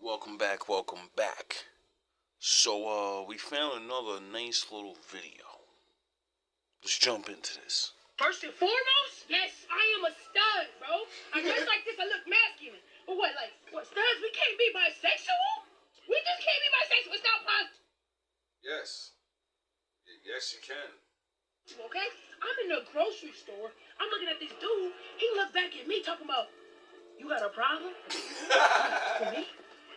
Welcome back. So, we found another nice little video. Let's jump into this. First and foremost, yes, I am a stud, bro. I dress like this, I look masculine. But what, studs? We can't be bisexual? We just can't be bisexual. It's not possible. Yes. Yes, you can. Okay? I'm in the grocery store. I'm looking at this dude. He looked back at me talking about, you got a problem? For me?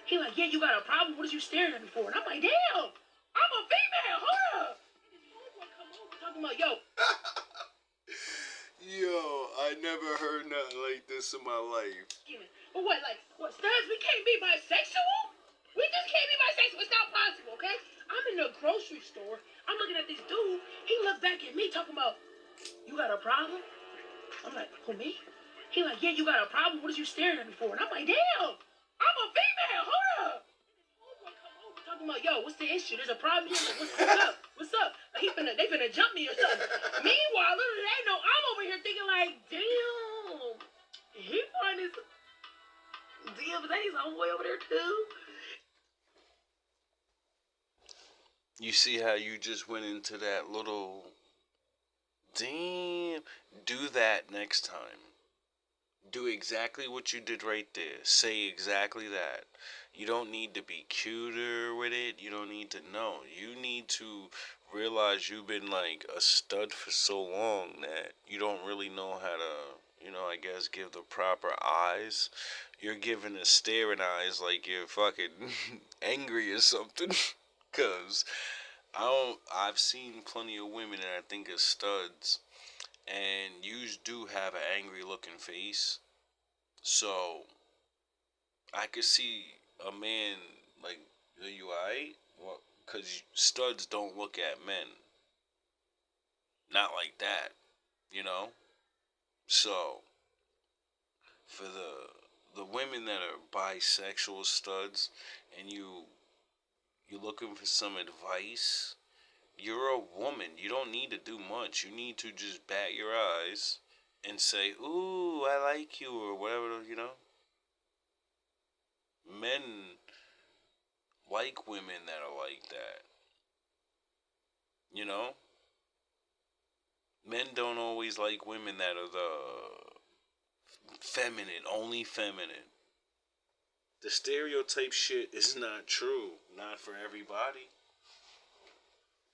He like, yeah, you got a problem? What are you staring at me for? And I'm like, damn, I'm a female. Hold up. And this homeboy come over talking about, yo. Yo, I never heard nothing like this in my life. But what, studs? We can't be bisexual? We just can't be bisexual. It's not possible, okay? I'm in the grocery store. I'm looking at this dude. He looked back at me talking about, you got a problem? I'm like, for me? He like, yeah, you got a problem? What are you staring at me for? And I'm like, damn, I'm a female. Hold up. And this homeboy come over talking about, yo, what's the issue? There's a problem here. Like, what's up? What's up? Like, they finna jump me or something. Meanwhile, little do they know, I'm over here thinking like, damn, he find his damn, but he's homeboy over there too. You see how you just went into that little... Damn. Do that next time. Do exactly what you did right there. Say exactly that. You don't need to be cuter with it. You don't need to know. You need to realize you've been like a stud for so long that you don't really know how to, I guess give the proper eyes. You're giving a staring eyes like you're fucking angry or something. Cause I've seen plenty of women that I think are studs, and you do have an angry looking face. So I could see a man like, are you alright? Well, cause studs don't look at men. Not like that, you know? So for the women that are bisexual studs and you're looking for some advice, you're a woman. You don't need to do much. You need to just bat your eyes and say, ooh, I like you, or whatever, Men like women that are like that. Men don't always like women that are the feminine, only feminine. The stereotype shit is not true. Not for everybody.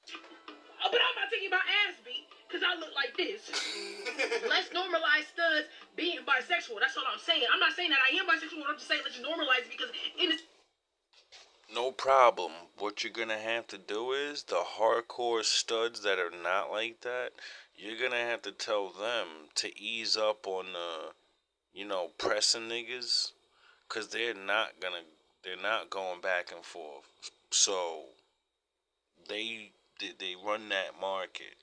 But I'm not thinking about ass beat, because I look like this. Let's normalize studs being bisexual. That's all I'm saying. I'm not saying that I am bisexual. I'm just saying let's normalize it because it is... No problem. What you're gonna have to do is the hardcore studs that are not like that, you're gonna have to tell them to ease up on the, pressing niggas, cause they're not going back and forth. So they run that market.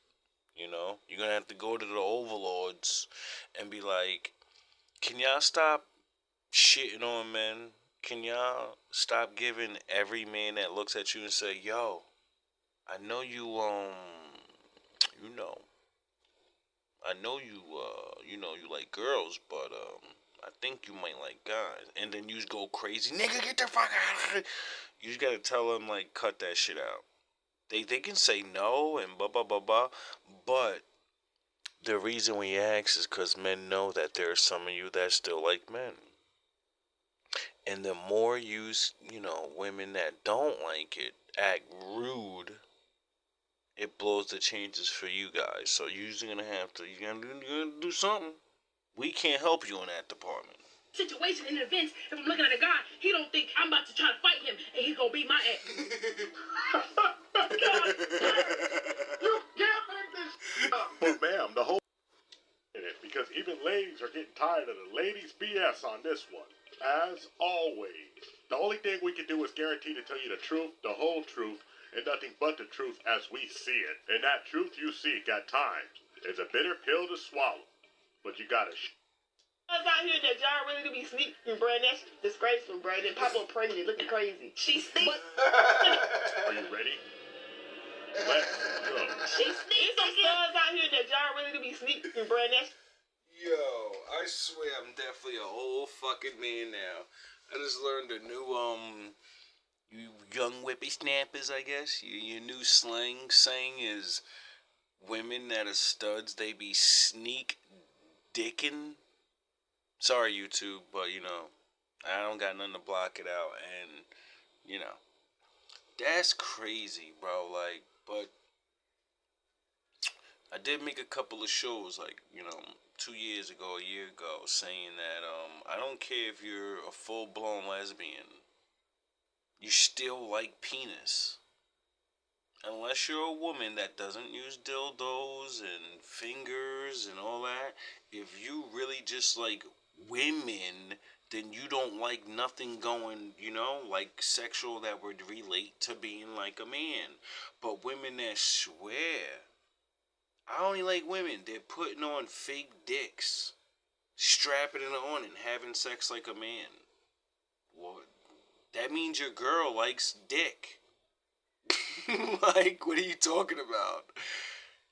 You're gonna have to go to the overlords and be like, can y'all stop shitting on men? Can y'all stop giving every man that looks at you and say, yo, I know you, I know you, you like girls, but, I think you might like guys. And then you just go crazy, nigga, get the fuck out of here. You just gotta tell them, like, cut that shit out. They can say no and blah, blah, blah, blah, but the reason we ask is because men know that there are some of you that still like men. And the more you, women that don't like it act rude, it blows the chances for you guys. So you're gonna do something. We can't help you in that department. Situation in events, if I'm looking at a guy, he don't think I'm about to try to fight him and he's gonna beat my ass. You can't make this up. But ma'am, the whole in it, because even ladies are getting tired of the ladies' BS on this one. As always, the only thing we can do is guarantee to tell you the truth, the whole truth, and nothing but the truth as we see it. And that truth you seek at times is a bitter pill to swallow. But you gotta Out here that y'all really to be sleeping, bruh. That's disgraceful, bruh. Then pop up pregnant, looking crazy. She sleep. Are you ready? Let's go. She sleep. Some studs out here that y'all really to be sleeping, bruh. That's... Yo, I swear I'm definitely an old fucking man now. I just learned a new you young whippersnappers, I guess. Your new slang saying is women that are studs, they be sneak dicking. Sorry, YouTube, but I don't got nothing to block it out, and you know, that's crazy, bro. Like, but I did make a couple of shows, like 2 years ago, a year ago, saying that I don't care if you're a full blown lesbian, you still like penis. Unless you're a woman that doesn't use dildos and fingers and all that, if you really just like women, then you don't like nothing going, like sexual that would relate to being like a man. But women that swear, I only like women, they're putting on fake dicks, strapping it on and having sex like a man. Well, that means your girl likes dick. Like, what are you talking about?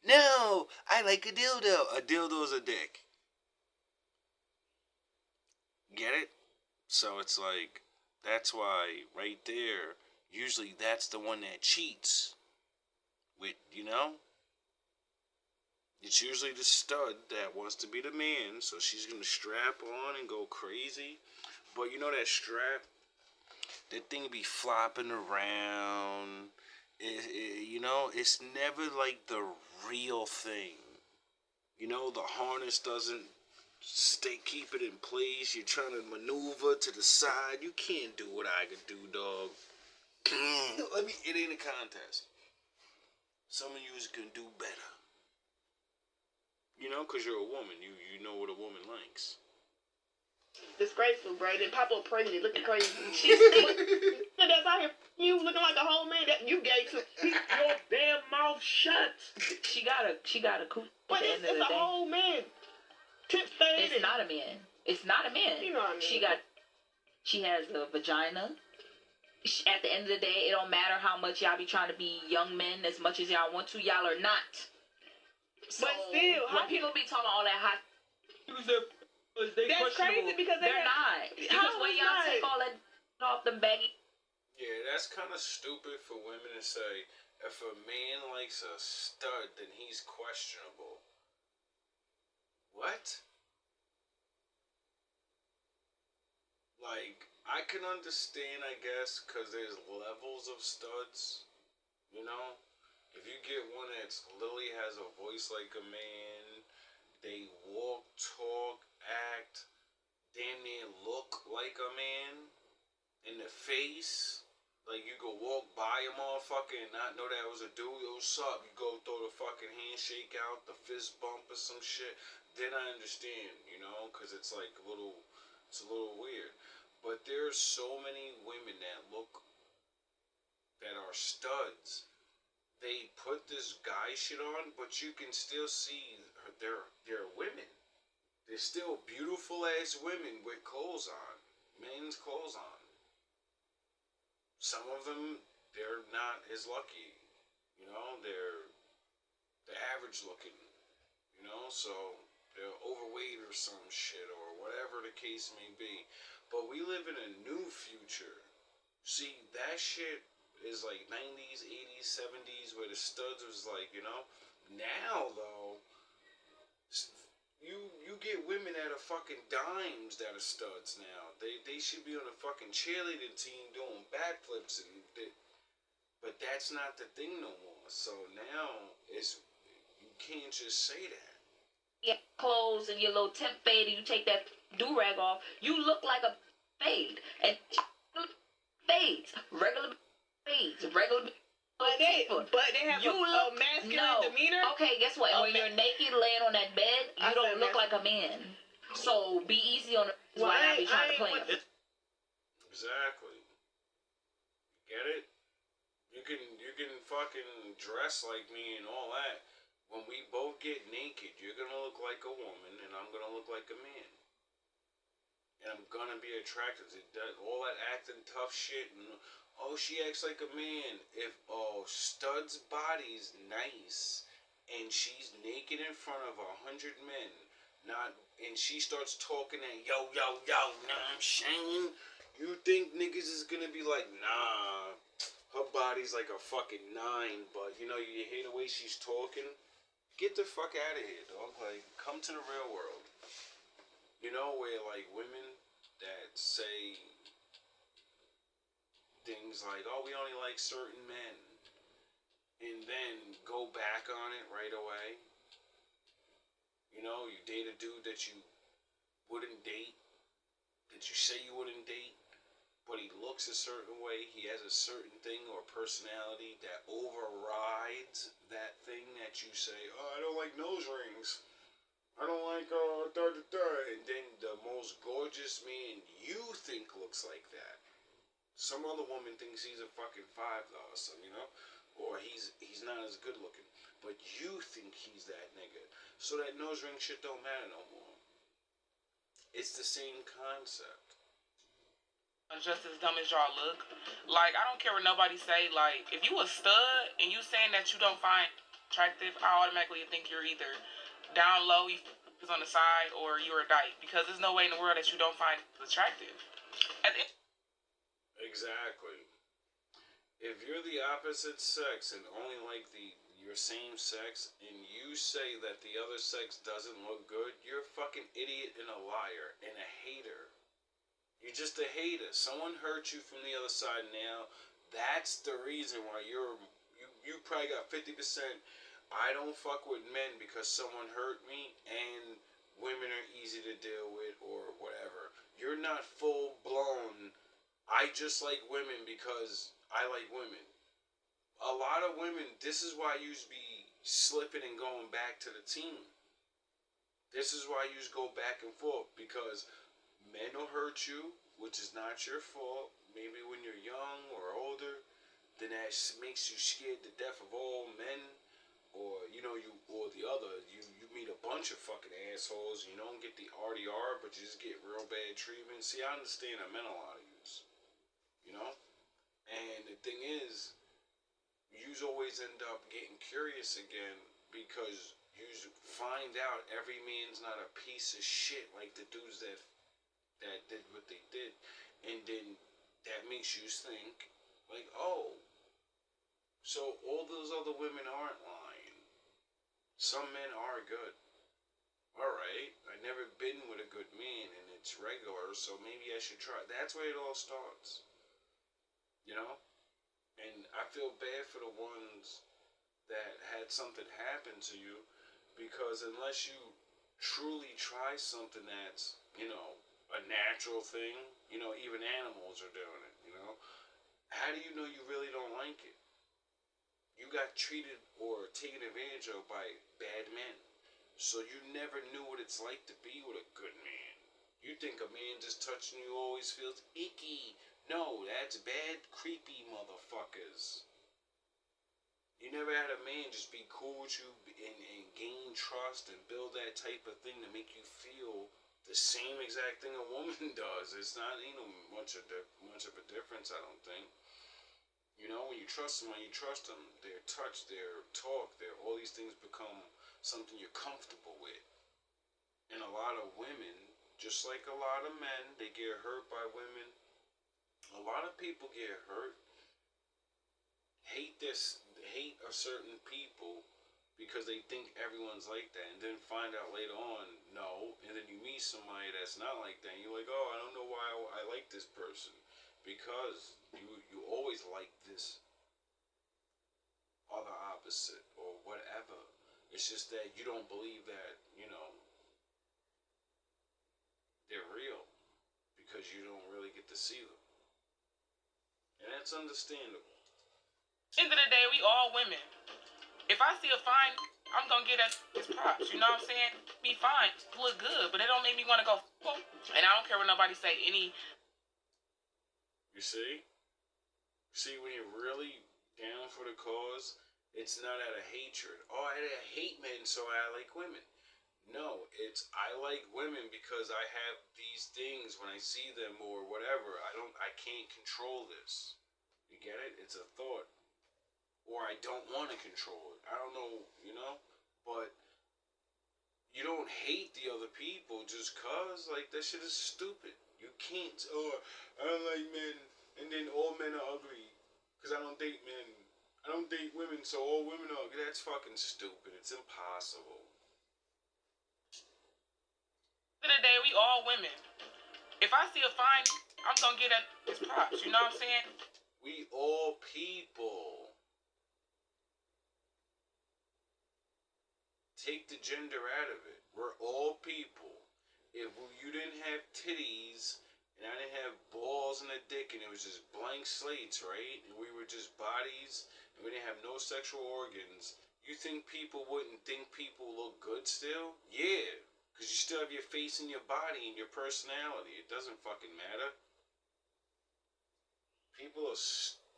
No, I like a dildo. A dildo's a dick. Get it? So it's like, that's why right there, usually that's the one that cheats. It's usually the stud that wants to be the man, so she's gonna strap on and go crazy. But that strap, that thing be flopping around. It's never like the real thing. The harness doesn't keep it in place. You're trying to maneuver to the side. You can't do what I could do, dog. It ain't a contest. Some of you can do better. Because you're a woman. You know what a woman likes. Disgraceful, bro. Then pop up pregnant, looking crazy. That's out here. You looking like a whole man. That you gay too. Keep your damn mouth shut. She got a coot. But it's a whole man. Tip fade. It's not a man. It's not a man. You know what I mean? She has a vagina. At the end of the day, it don't matter how much y'all be trying to be young men as much as y'all want to. Y'all are not. So, but still, when people be talking all that hot, that's crazy because they're not. Because when y'all take all that off the baggy. Yeah, that's kind of stupid for women to say. If a man likes a stud, then he's questionable. What? Like, I can understand, I guess, because there's levels of studs. If you get one that's literally has a voice like a man, they walk, talk, act, damn near look like a man in the face. Like, you go walk by a motherfucker and not know that was a dude. Yo, what's up? You go throw the fucking handshake out, the fist bump or some shit. Then I understand, because it's like a little weird. But there's so many women that are studs. They put this guy shit on, but you can still see they're women. They're still beautiful ass women with clothes on, men's clothes on. Some of them, they're not as lucky. They're average looking. So they're overweight or some shit or whatever the case may be. But we live in a new future. See, that shit is like 90s, 80s, 70s where the studs was like, Now, though, you get women that are fucking dimes that are studs now. They should be on a fucking cheerleading team doing backflips but that's not the thing no more. So now you can't just say that. Yeah, clothes and your little temp fade, and you take that do-rag off, you look like a fade. And fades, regular fades, regular. But they have a masculine demeanor. Okay, guess what? When you're naked laying on that bed, you don't look like a man. So be easy on the. Why I be trying to claim? Exactly. Get it? You can fucking dress like me and all that. When we both get naked, you're gonna look like a woman, and I'm gonna look like a man. And I'm gonna be attracted to that, all that acting tough shit, and she acts like a man. If Stud's body's nice, and she's naked in front of 100 men, and she starts talking and yo, know what I'm saying? You think niggas is gonna be like, nah, her body's like a fucking 9, but you know, you hear the way she's talking? Get the fuck out of here, dog. Like, come to the real world. You know, where like women that say things like, oh, we only like certain men, and then go back on it right away. You know, you date a dude that you wouldn't date, that you say you wouldn't date, but he looks a certain way, he has a certain thing or personality that overrides that thing that you say, oh, I don't like nose rings. I don't like, and then the most gorgeous man you think looks like that. Some other woman thinks he's a fucking $5 or something, you know? Or he's not as good looking. But you think he's that nigga. So that nose ring shit don't matter no more. It's the same concept. Just as dumb as y'all look. Like, I don't care what nobody say. Like, if you a stud and you saying that you don't find attractive, I automatically think you're either down low, you is on the side, or you're a dyke. Because there's no way in the world that you don't find attractive. Exactly. If you're the opposite sex and only like your same sex, and you say that the other sex doesn't look good, you're a fucking idiot and a liar and a hater. You're just a hater. Someone hurt you from the other side now. That's the reason why you probably got 50%. I don't fuck with men because someone hurt me, and women are easy to deal with or whatever. You're not full blown. I just like women because I like women. A lot of women, this is why you be slipping and going back to the team. This is why you go back and forth, because men will hurt you, which is not your fault. Maybe when you're young or older, then that makes you scared to death of all men. Or, you know, you meet a bunch of fucking assholes. You don't get the RDR, but you just get real bad treatment. See, I understand I met a lot of yous. You know? And the thing is, yous always end up getting curious again because yous find out every man's not a piece of shit like the dudes that did what they did. And then that makes you think, like, oh, so all those other women aren't lying. Some men are good. Alright, I've never been with a good man and it's regular, so maybe I should try. That's where it all starts. You know? And I feel bad for the ones that had something happen to you, because unless you truly try something that's, you know, a natural thing, you know, even animals are doing it, you know? How do you know you really don't like it? You got treated or taken advantage of by bad men. So you never knew what it's like to be with a good man. You think a man just touching you always feels icky. No, that's bad, creepy motherfuckers. You never had a man just be cool with you and gain trust and build that type of thing to make you feel the same exact thing a woman does. It's not, ain't no much of a difference, I don't think. You know, when you trust someone, you trust them. Their touch, their talk, all these things become something you're comfortable with. And a lot of women, just like a lot of men, they get hurt by women. A lot of people get hurt, hate a certain people because they think everyone's like that, and then find out later on, no, and then you meet somebody that's not like that, and you're like, oh, I don't know why I like this person. Because you always like this other opposite or whatever. It's just that you don't believe that, you know, they're real because you don't really get to see them. And that's understandable. End of the day, we all women. If I see a fine, I'm gonna get his props. You know what I'm saying? Be fine, look good, but it don't make me want to go. And I don't care what nobody say. You see? When you're really down for the cause, it's not out of hatred. Oh, I hate men, so I like women. No, it's I like women because I have these things when I see them or whatever. I can't control this. You get it? It's a thought. Or I don't want to control it. I don't know, you know? But you don't hate the other people just cause, like, that shit is stupid. You can't, I don't like men, and then all men are ugly. Because I don't date men. I don't date women, so all women are ugly. That's fucking stupid. It's impossible. At the end of the day, we all women. If I see a fine, I'm gonna get his props. You know what I'm saying? We all people. Take the gender out of it. We're all people. If you didn't have titties, and I didn't have balls and a dick, and it was just blank slates, right? And we were just bodies, and we didn't have no sexual organs, you think people wouldn't think people look good still? Yeah. Because you still have your face and your body and your personality. It doesn't fucking matter. People are...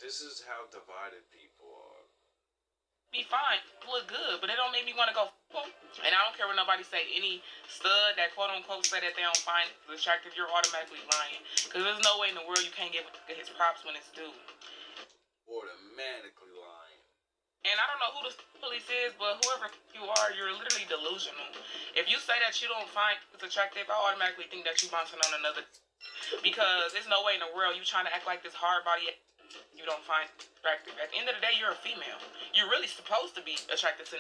This is how divided people are. Be fine, look good, but it don't make me want to go. And I don't care what nobody say. Any stud that quote unquote say that they don't find attractive, you're automatically lying. Because there's no way in the world you can't give his props when it's due. Automatically lying. And I don't know who the police is, but whoever you are, you're literally delusional. If you say that you don't find it's attractive, I automatically think that you're bouncing on another. Because there's no way in the world you trying to act like this hard body you don't find attractive. At the end of the day, you're a female. You're really supposed to be attracted to.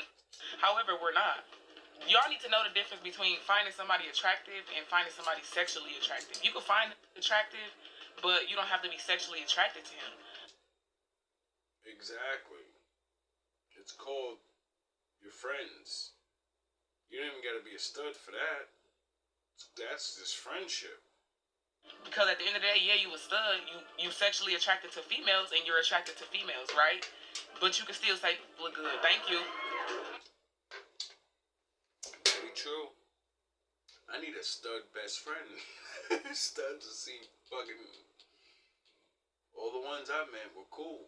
However, we're not. Y'all need to know the difference between finding somebody attractive and finding somebody sexually attractive. You can find attractive, but you don't have to be sexually attracted to him. Exactly. It's called your friends. You don't even gotta be a stud for that. That's just friendship. Because at the end of the day, yeah, you a stud. You sexually attracted to females, and you're attracted to females, right? But you can still say, look good. Thank you. Very true. I need a stud best friend. Studs to see fucking... All the ones I met were cool.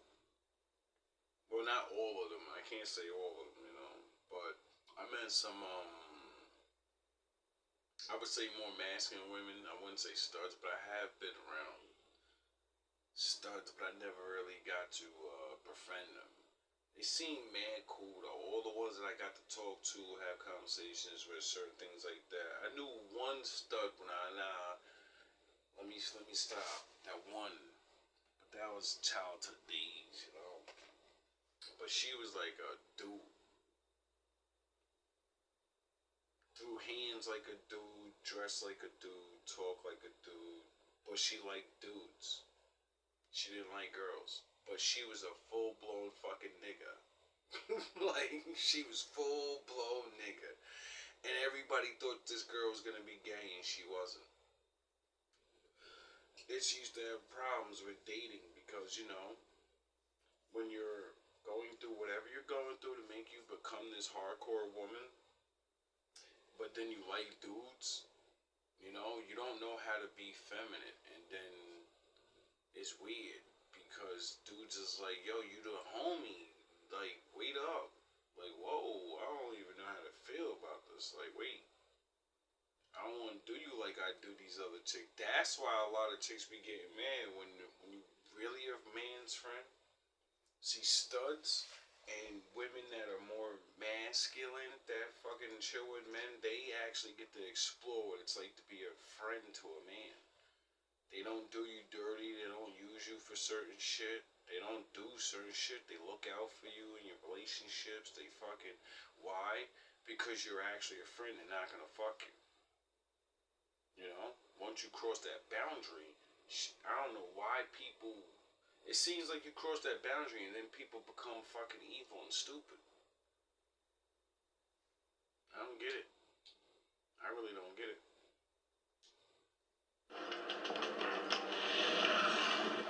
Well, not all of them. I can't say all of them, you know. But I met some, I would say more masculine women. I wouldn't say studs, but I have been around studs, but I never really got to befriend them. They seem mad cool though. All the ones that I got to talk to, have conversations with, certain things like that. I knew one stud when let me stop. That one, but that was childhood days, you know. But she was like a dude. Threw hands like a dude, dressed like a dude, talk like a dude. But she liked dudes. She didn't like girls. But she was a full-blown fucking nigga. Like, she was full-blown nigga. And everybody thought this girl was gonna be gay, and she wasn't. She used to have problems with dating because, you know, when you're going through whatever you're going through to make you become this hardcore woman, but then you like dudes, you know, you don't know how to be feminine, and then it's weird, because dudes is like, yo, you the homie, like, wait up, like, whoa, I don't even know how to feel about this, like, wait, I don't want to do you like I do these other chicks. That's why a lot of chicks be getting mad when you really are a man's friend. See, studs and women that are more masculine, that fucking chill with men, they actually get to explore what it's like to be a friend to a man. They don't do you dirty. They don't use you for certain shit. They don't do certain shit. They look out for you in your relationships. They fucking... Why? Because you're actually a friend. They're not gonna fuck you. You know? Once you cross that boundary, I don't know why people... It seems like you cross that boundary and then people become fucking evil and stupid. I don't get it. I really don't get it.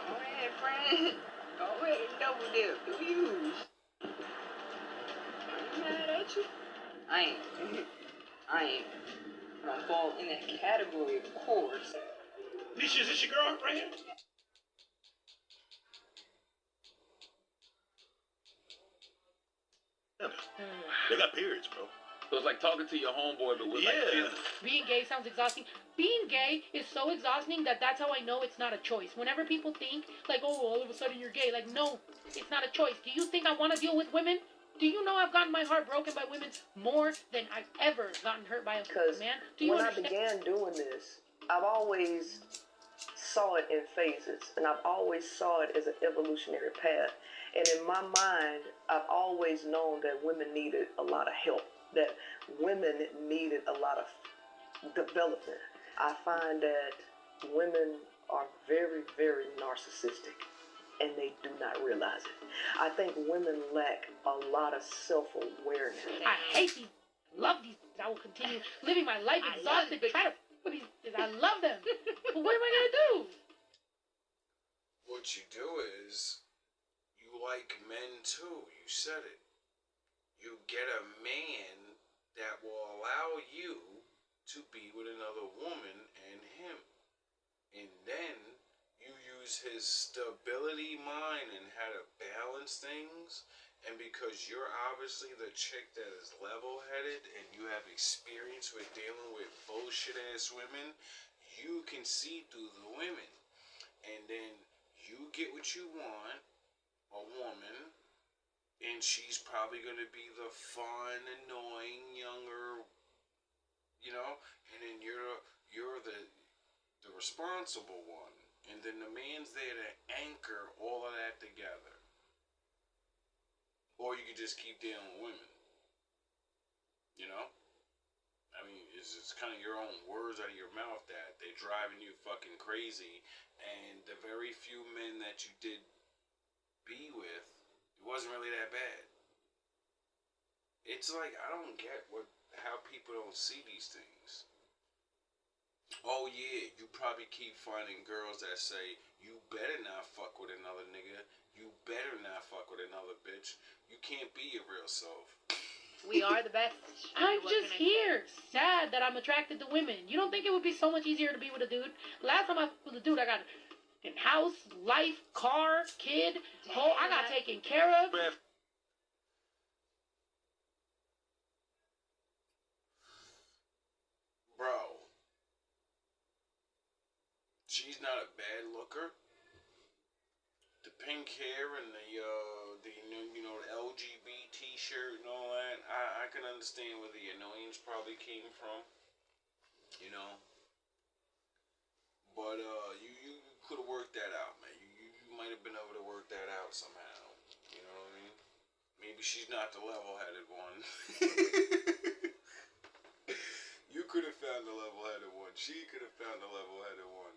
Go ahead, friend. Go ahead and double dip. Do you? I'm mad at you. I ain't gonna fall in that category, of course. Nisha, is this your girlfriend? They got periods, bro. So it's like talking to your homeboy, but with like feelings. Being gay sounds exhausting. Being gay is so exhausting that's how I know it's not a choice. Whenever people think, like, oh, all of a sudden you're gay. Like, no, it's not a choice. Do you think I want to deal with women? Do you know I've gotten my heart broken by women more than I've ever gotten hurt by a man? Do you when understand? I began doing this, I've always saw it in phases, and I've always saw it as an evolutionary path. And in my mind, I've always known that women needed a lot of help, that women needed a lot of development. I find that women are very, very narcissistic, and they do not realize it. I think women lack a lot of self-awareness. I hate these. Love these. I will continue living my life exhausted, trying to put these. I love them. But what am I gonna do? What you do is, you like men too. You said it. You get a man that will allow you to be with another woman and him. And then you use his stability mind and how to balance things. And because you're obviously the chick that is level-headed and you have experience with dealing with bullshit-ass women, you can see through the women. And then you get what you want, a woman, and she's probably going to be the fun, annoying, younger, you know, and then you're the responsible one. And then the man's there to anchor all of that together. Or you could just keep dealing with women. You know? I mean, it's kind of your own words out of your mouth that they're driving you fucking crazy. And the very few men that you did be with, it wasn't really that bad. It's like, I don't get how people don't see these things. Oh yeah, you probably keep finding girls that say, you better not fuck with another nigga. You better not fuck with another bitch. You can't be your real self. We are the best. I'm just here, sad that I'm attracted to women. You don't think it would be so much easier to be with a dude? Last time I was with a dude, I got a house, life, car, kid, whole. I got taken care of. Bro, she's not a bad looker. The pink hair and the LGBT shirt and all that, I can understand where the annoyance probably came from, you know. But you could have worked that out, man. You might have been able to work that out somehow. You know what I mean? Maybe she's not the level-headed one. You could have found the level-headed one. She could have found the level-headed one.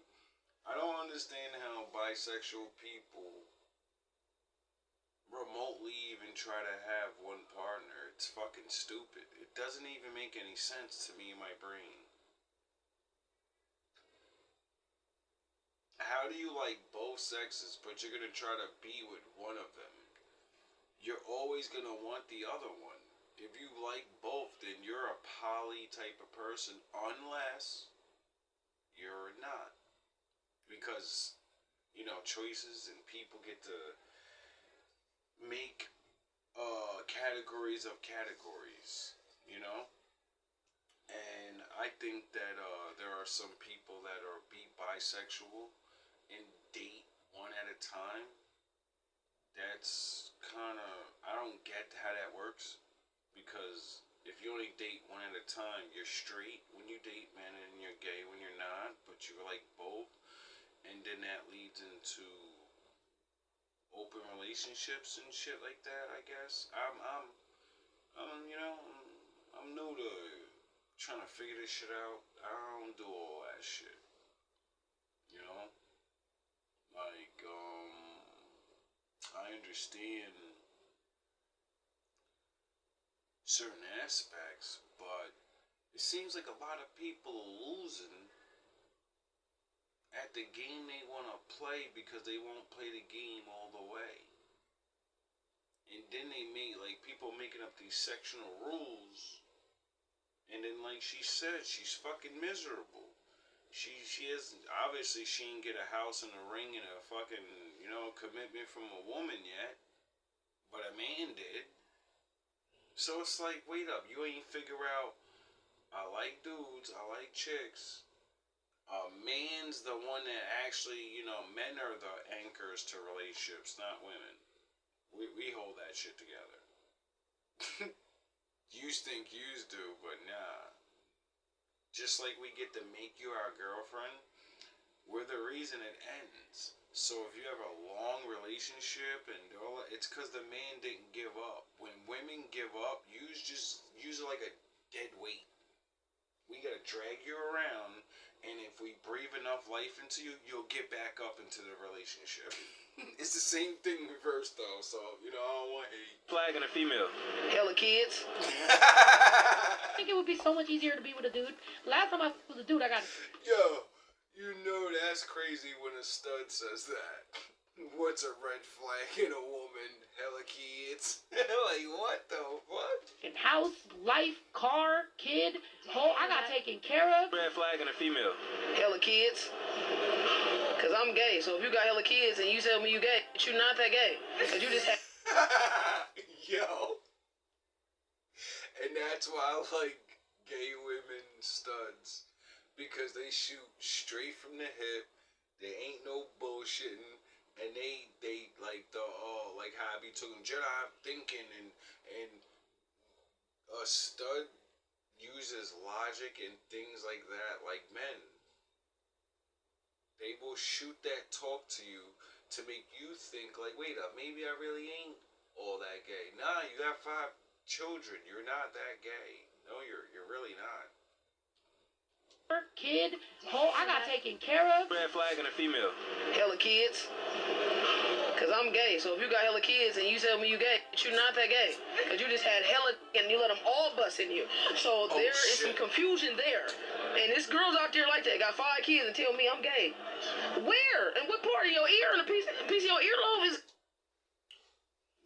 I don't understand how bisexual people remotely even try to have one partner. It's fucking stupid. It doesn't even make any sense to me in my brain. How do you like both sexes, but you're gonna try to be with one of them? You're always gonna want the other one. If you like both, then you're a poly type of person, unless you're not. Because, you know, choices and people get to make categories of categories, you know? And I think that there are some people that are bisexual and date one at a time. That's kind of, I don't get how that works. Because if you only date one at a time, you're straight when you date men and you're gay when you're not, but you like both. And then that leads into open relationships and shit like that, I guess. I'm new to trying to figure this shit out. I don't do all that shit. You know? Like, I understand certain aspects, but it seems like a lot of people are losing at the game they want to play because they won't play the game all the way. And then they make, like, people making up these sectional rules, and then, like she said, she's fucking miserable. She has, obviously she didn't get a house and a ring and a fucking, commitment from a woman yet, but a man did. So it's like, wait up, you ain't figure out, I like dudes, I like chicks. Man's the one that actually, men are the anchors to relationships, not women. We hold that shit together. Yous think yous do, but nah. Just like we get to make you our girlfriend, we're the reason it ends. So if you have a long relationship and all that, it's because the man didn't give up. When women give up, use it like a dead weight. We gotta drag you around, and if we breathe enough life into you, you'll get back up into the relationship. It's the same thing reversed though, so I don't want hate. Flag and a female. Hella kids. I think it would be so much easier to be with a dude. Last time I was with a dude, I got Yo, that's crazy when a stud says that. What's a red flag in a woman? Hella kids. Like, what the fuck? in house, life, car, kid, whole. I got taken care of. Red flag and a female. Hella kids. Cause I'm gay, so if you got hella kids and you tell me you gay, you're not that gay. Cause you just have. Yo. And that's why I like gay women studs. Because they shoot straight from the hip. There ain't no bullshitting. And they like like how I be talking Jedi thinking and a stud uses logic and things like that like men. They will shoot that talk to you to make you think like, wait up, maybe I really ain't all that gay. Nah, you got 5 children. You're not that gay. No, you're really not. Kid, whole. I got taken care of. Red flag and a female. Hella kids. Cause I'm gay, so if you got hella kids and you tell me you gay, you're not that gay. Cause you just had hella and you let them all bust in you. So there is some confusion there. And this girl's out there like that, got 5 kids and tell me I'm gay. Where? And what part of your ear and a piece of your earlobe is?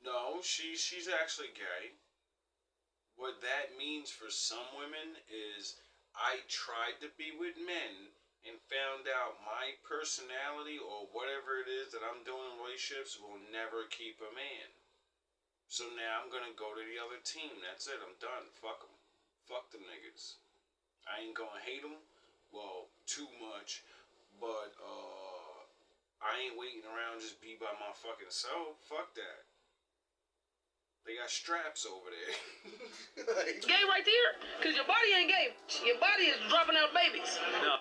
No, she's actually gay. What that means for some women is I tried to be with men and found out my personality or whatever it is that I'm doing in relationships will never keep a man. So now I'm gonna go to the other team. That's it. I'm done. Fuck them. Fuck them niggas. I ain't gonna hate them. Well, too much. But I ain't waiting around just be by my fucking self. Fuck that. They got straps over there. Like, Gay right there? Cause your body ain't gay. Your body is dropping out babies. No.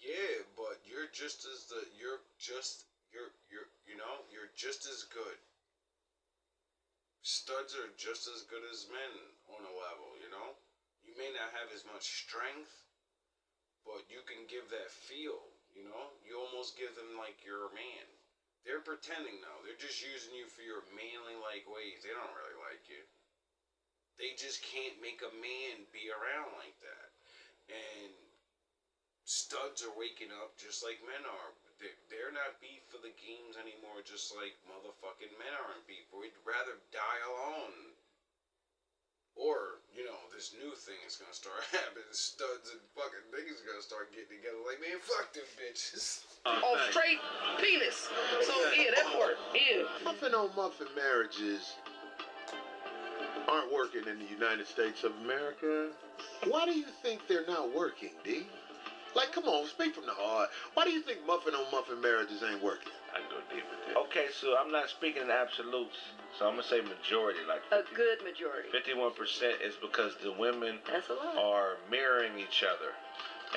yeah, but you're just as good. Studs are just as good as men on a level, You may not have as much strength, but you can give that feel, You almost give them like you're a man. They're pretending though. They're just using you for your manly-like ways. They don't really like you. They just can't make a man be around like that. And studs are waking up just like men are. They're not beat for the games anymore just like motherfucking men aren't beat. We'd rather die alone. Or, this new thing is gonna start happening. Studs and fucking niggas are gonna start getting together like, man, fuck them bitches. Oh, straight penis. So, yeah, that part. Yeah. Muffin on muffin marriages aren't working in the United States of America. Why do you think they're not working, D? Like, come on, speak from the heart. Why do you think muffin on muffin marriages ain't working? I go deep with that. Okay, so I'm not speaking in absolutes. So I'm going to say majority. Like A good majority. 51% is because the women That's a lot. are mirroring each other.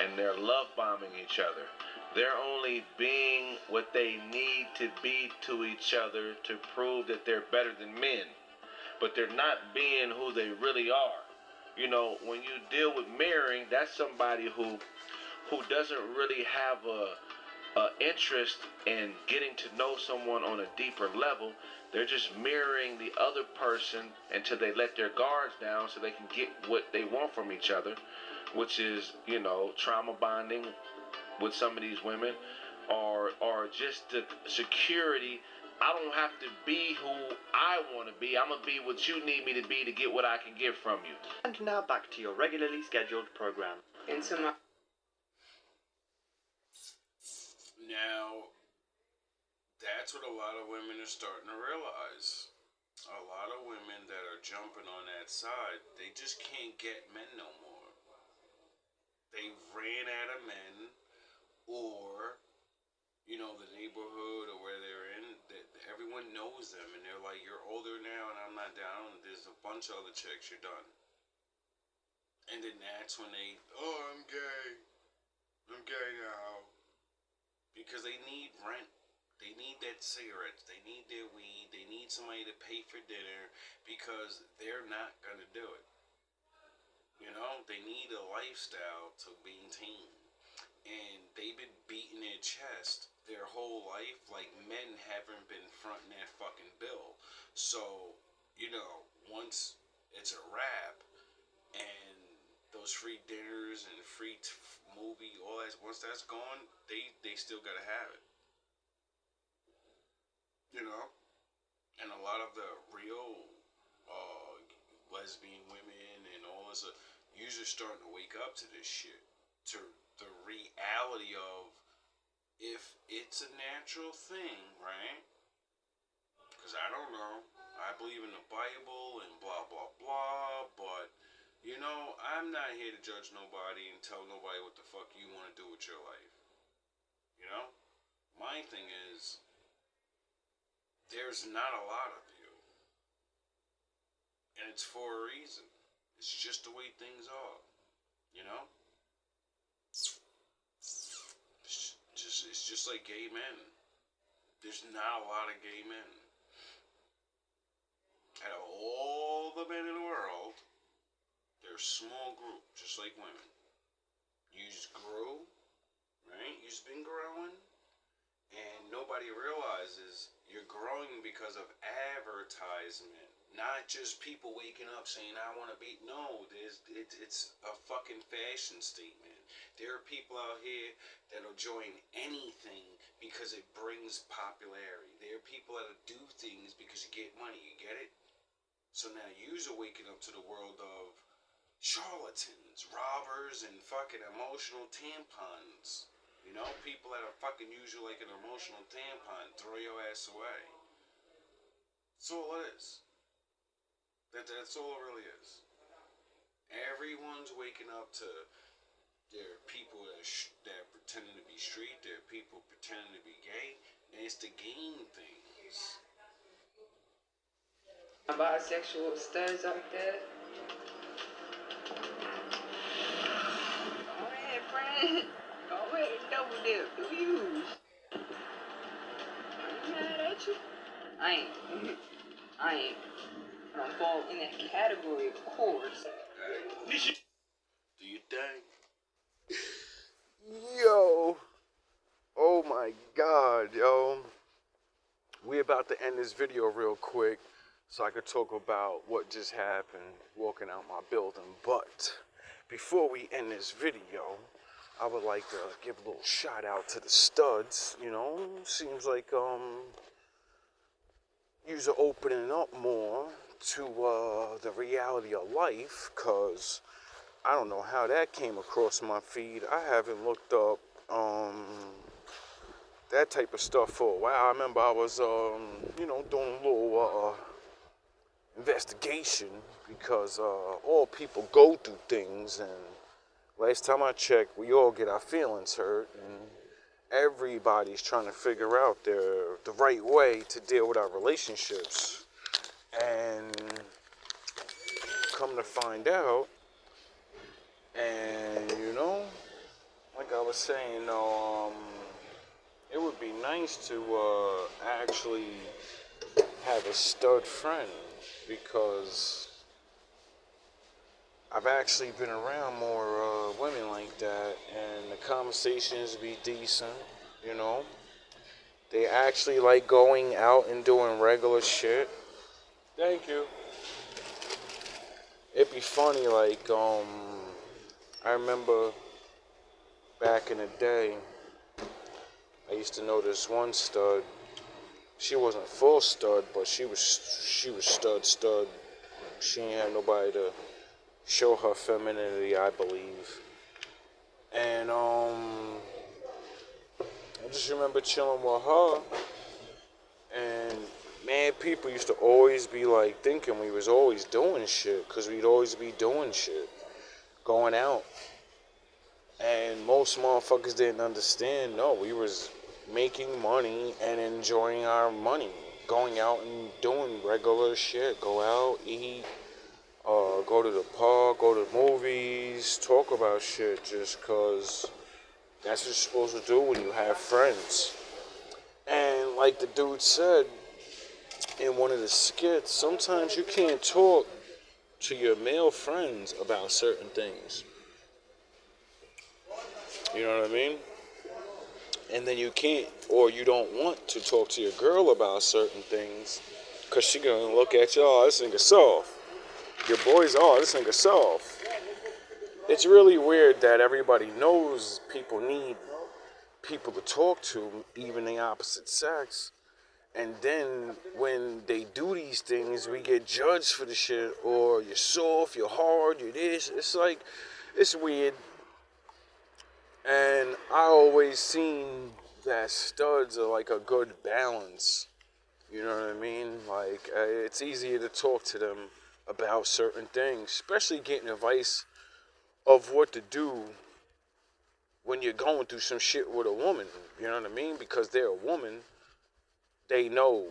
And they're love bombing each other. They're only being what they need to be to each other to prove that they're better than men. But they're not being who they really are. When you deal with mirroring, that's somebody who doesn't really have a interest in getting to know someone on a deeper level. They're just mirroring the other person until they let their guards down so they can get what they want from each other, which is, trauma bonding with some of these women, or just the security. I don't have to be who I want to be. I'm going to be what you need me to be to get what I can get from you. And now back to your regularly scheduled program. Into my... Now, that's what a lot of women are starting to realize. A lot of women that are jumping on that side, they just can't get men no more. They ran out of men, or, the neighborhood or where they're in, everyone knows them, and they're like, you're older now and I'm not down, there's a bunch of other chicks, you're done. And then that's when I'm gay now. because they need rent. They need that cigarettes. They need their weed. They need somebody to pay for dinner because they're not going to do it. You know, they need a lifestyle to maintain. And they've been beating their chest their whole life like men haven't been fronting that fucking bill. So, you know, once it's a wrap and those free dinners and free movie, all that, once that's gone, they still gotta have it. You know? And a lot of the real lesbian women and all this, you're just starting to wake up to this shit. To the reality of if it's a natural thing, right? Because I don't know. I believe in the Bible and blah, blah, blah. But, you know, I'm not here to judge nobody and tell nobody what the fuck you want to do with your life. You know? My thing is, there's not a lot of you. And it's for a reason. It's just the way things are. You know? It's just like gay men. There's not a lot of gay men. Out of all the men in the world, they're a small group, just like women. You just grew, right? You've been growing, and nobody realizes you're growing because of advertisement. Not just people waking up saying, I want to be. No, it's a fucking fashion statement. There are people out here that'll join anything because it brings popularity. There are people that'll do things because you get money. You get it? So now you're waking up to the world of charlatans, robbers, and fucking emotional tampons. You know, people that'll fucking use you like an emotional tampon, throw your ass away. That's all it is. That's all it really is. Everyone's waking up to, there are people that are pretending to be street, there are people pretending to be gay, and it's the game things. Bisexual studs out there. Go ahead, friend. Go ahead, double dip. Do you? I ain't mad at you. I ain't. I don't fall in that category, of course. Do you think? Yo. Oh my God, yo. We about to end this video real quick so I could talk about what just happened walking out my building. But before we end this video, I would like to give a little shout out to the studs. You know, seems like you're opening up more to the reality of life, cause I don't know how that came across my feed. I haven't looked up that type of stuff for a while. I remember I was you know, doing a little investigation because all people go through things, and last time I checked, we all get our feelings hurt, and everybody's trying to figure out the right way to deal with our relationships. And come to find out, and you know, like I was saying, it would be nice to actually have a stud friend, because I've actually been around more women like that, and the conversations be decent, you know. They actually like going out and doing regular shit. Thank you. It'd be funny, like, I remember back in the day, I used to know this one stud. She wasn't full stud, but she was stud. She ain't had nobody to show her femininity, I believe. And I just remember chilling with her, and man, people used to always be like thinking we was always doing shit, cause we'd always be doing shit, going out. And most motherfuckers didn't understand. No, we was making money and enjoying our money, going out and doing regular shit. Go out, eat, go to the park, go to movies, talk about shit, just cause That's what you're supposed to do when you have friends. And like the dude said in one of the skits, sometimes you can't talk to your male friends about certain things. You know what I mean? And then you can't, or you don't want to talk to your girl about certain things, because she gonna look at you, oh, this nigga soft. Your boys, oh, this nigga soft. It's really weird that everybody knows people need people to talk to, even the opposite sex. And then when they do these things, we get judged for the shit, or you're soft, you're hard, you're this. It's like, it's weird. And I always seen that studs are like a good balance. You know what I mean? Like, it's easier to talk to them about certain things, especially getting advice of what to do when you're going through some shit with a woman. You know what I mean? Because they're a woman, they know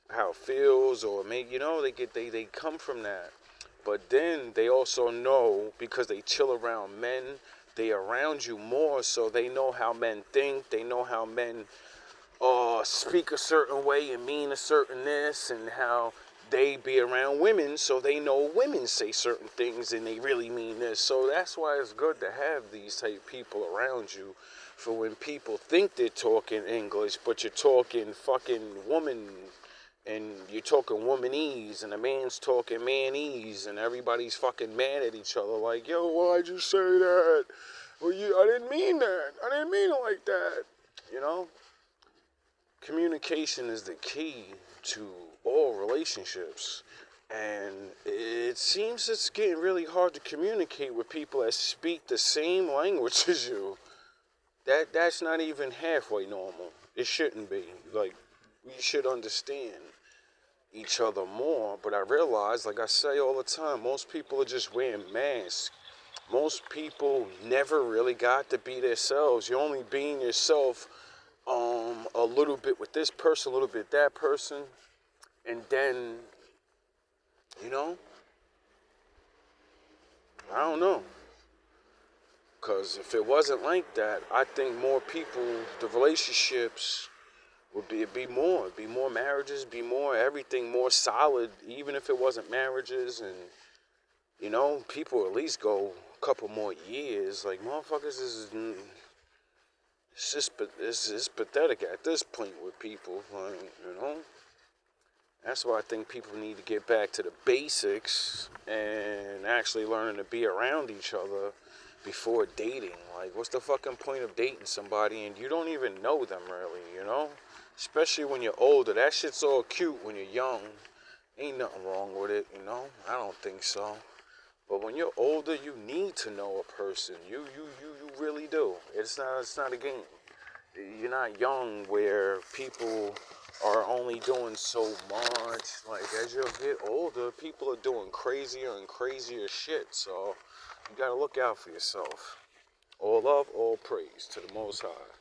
how it feels, or maybe, you know, they come from that. But then they also know, because they chill around men, they around you more, so they know how men think, they know how men speak a certain way and mean a certain this, and how they be around women, so they know women say certain things and they really mean this. So that's why it's good to have these type people around you, for when people think they're talking English, but you're talking fucking woman, and you're talking womanese, and the man's talking manese, and everybody's fucking mad at each other, like, yo, why'd you say that? Well, I didn't mean that. I didn't mean it like that. You know? Communication is the key to all relationships. And it seems it's getting really hard to communicate with people that speak the same language as you. That's not even halfway normal. It shouldn't be. Like, we should understand each other more. But I realize, like I say all the time, most people are just wearing masks. Most people never really got to be themselves. You're only being yourself a little bit with this person, a little bit that person, and then, you know, I don't know. Because if it wasn't like that, I think more people, the relationships would be, it'd be more marriages, be more everything more solid, even if it wasn't marriages. And, you know, people at least go a couple more years. Like, motherfuckers it's pathetic at this point with people, like, you know. That's why I think people need to get back to the basics and actually learning to be around each other before dating. Like, what's the fucking point of dating somebody and you don't even know them really, you know? Especially when you're older. That shit's all cute when you're young. Ain't nothing wrong with it, you know? I don't think so. But when you're older, you need to know a person. You really do. It's not a game. You're not young where people are only doing so much. Like, as you get older, people are doing crazier and crazier shit. So you gotta look out for yourself. All love, all praise to the Most High.